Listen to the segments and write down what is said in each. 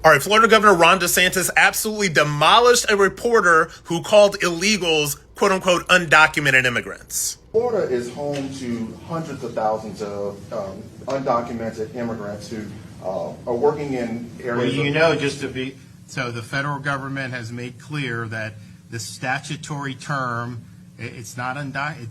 All right, Florida Governor Ron DeSantis absolutely demolished a reporter who called illegals, quote unquote, undocumented immigrants. Florida is home to hundreds of thousands of undocumented immigrants who are working in areas. Well, so the federal government has made clear that the statutory term, it's not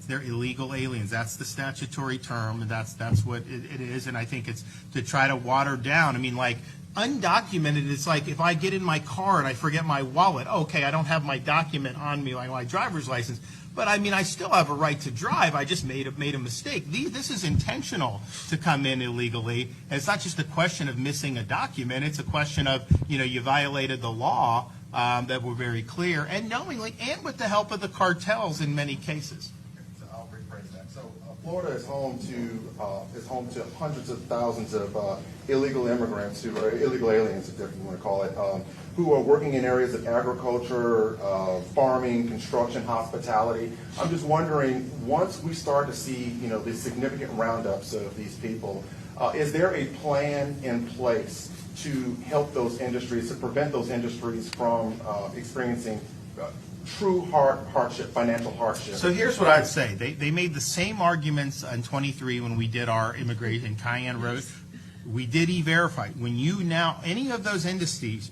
they're illegal aliens. That's the statutory term, and that's what it is. And I think it's to try to water down. I mean, like, undocumented, it's like if I get in my car and I forget my wallet, okay, I don't have my document on me, like my driver's license, but I mean, I still have a right to drive. I just made a mistake. This is intentional to come in illegally. And it's not just a question of missing a document. It's a question of, you violated the law that were very clear, and knowingly, and with the help of the cartels in many cases. So I'll rephrase that. So Florida is home to hundreds of thousands of illegal immigrants, who are illegal aliens, if you want to call it, who are working in areas of agriculture, farming, construction, hospitality. I'm just wondering, once we start to see, the significant roundups of these people, is there a plan in place to help those industries, to prevent those industries from experiencing true hardship, financial hardship? So here's what I'd say. They made the same arguments in 23 when we did our immigration. Cayenne Road. We did E-Verify. When any of those industries,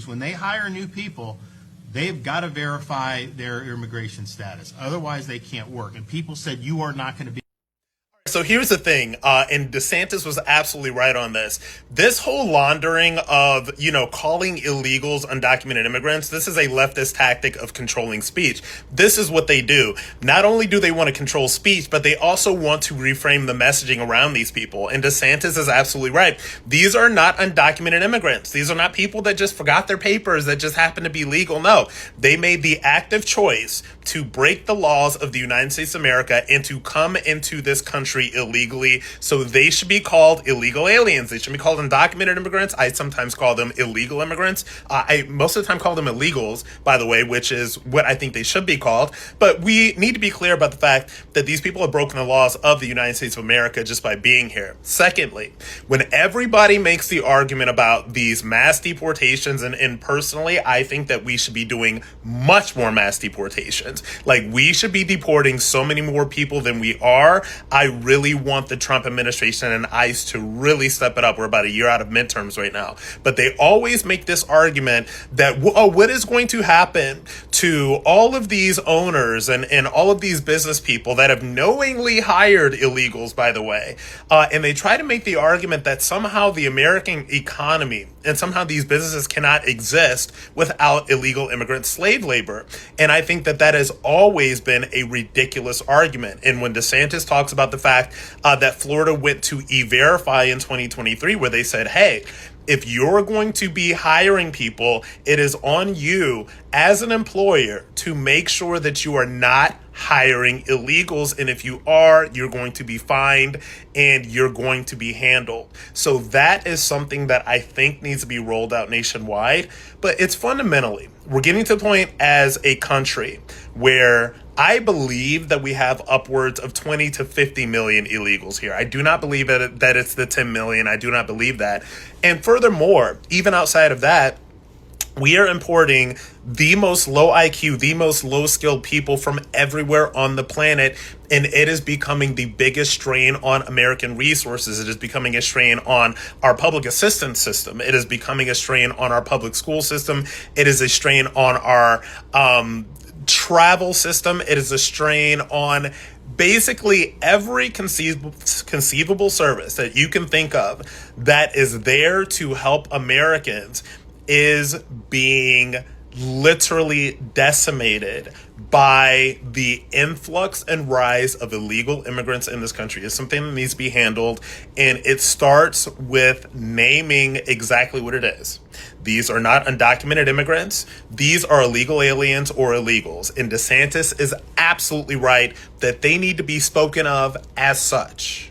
when they hire new people, they've got to verify their immigration status. Otherwise, they can't work. And people said, you are not going to be. So here's the thing, and DeSantis was absolutely right on this. This whole laundering of, calling illegals undocumented immigrants, this is a leftist tactic of controlling speech. This is what they do. Not only do they want to control speech, but they also want to reframe the messaging around these people. And DeSantis is absolutely right. These are not undocumented immigrants. These are not people that just forgot their papers, that just happen to be legal. No, they made the active choice to break the laws of the United States of America and to come into this country illegally. So they should be called illegal aliens. They should be called undocumented immigrants. I sometimes call them illegal immigrants. I most of the time call them illegals, by the way, which is what I think they should be called. But we need to be clear about the fact that these people have broken the laws of the United States of America just by being here. Secondly, when everybody makes the argument about these mass deportations, and personally, I think that we should be doing much more mass deportations. Like, we should be deporting so many more people than we are. I really want the Trump administration and ICE to really step it up. We're about a year out of midterms right now. But they always make this argument that, what is going to happen to all of these owners and all of these business people that have knowingly hired illegals, by the way. And they try to make the argument that somehow the American economy and somehow these businesses cannot exist without illegal immigrant slave labor. And I think that has always been a ridiculous argument. And when DeSantis talks about the fact that Florida went to E-Verify in 2023, where they said, hey, if you're going to be hiring people, it is on you as an employer to make sure that you are not hiring illegals. And if you are, you're going to be fined and you're going to be handled. So that is something that I think needs to be rolled out nationwide. But it's fundamentally, we're getting to the point as a country where I believe that we have upwards of 20 to 50 million illegals here. I do not believe that it's the 10 million. I do not believe that. And furthermore, even outside of that, we are importing the most low IQ, the most low skilled people from everywhere on the planet. And it is becoming the biggest strain on American resources. It is becoming a strain on our public assistance system. It is becoming a strain on our public school system. It is a strain on our travel system. It is a strain on basically every conceivable service that you can think of that is there to help Americans is being literally decimated by the influx and rise of illegal immigrants in this country. It's something that needs to be handled, and it starts with naming exactly what it is. These are not undocumented immigrants. These are illegal aliens or illegals. And DeSantis is absolutely right that they need to be spoken of as such.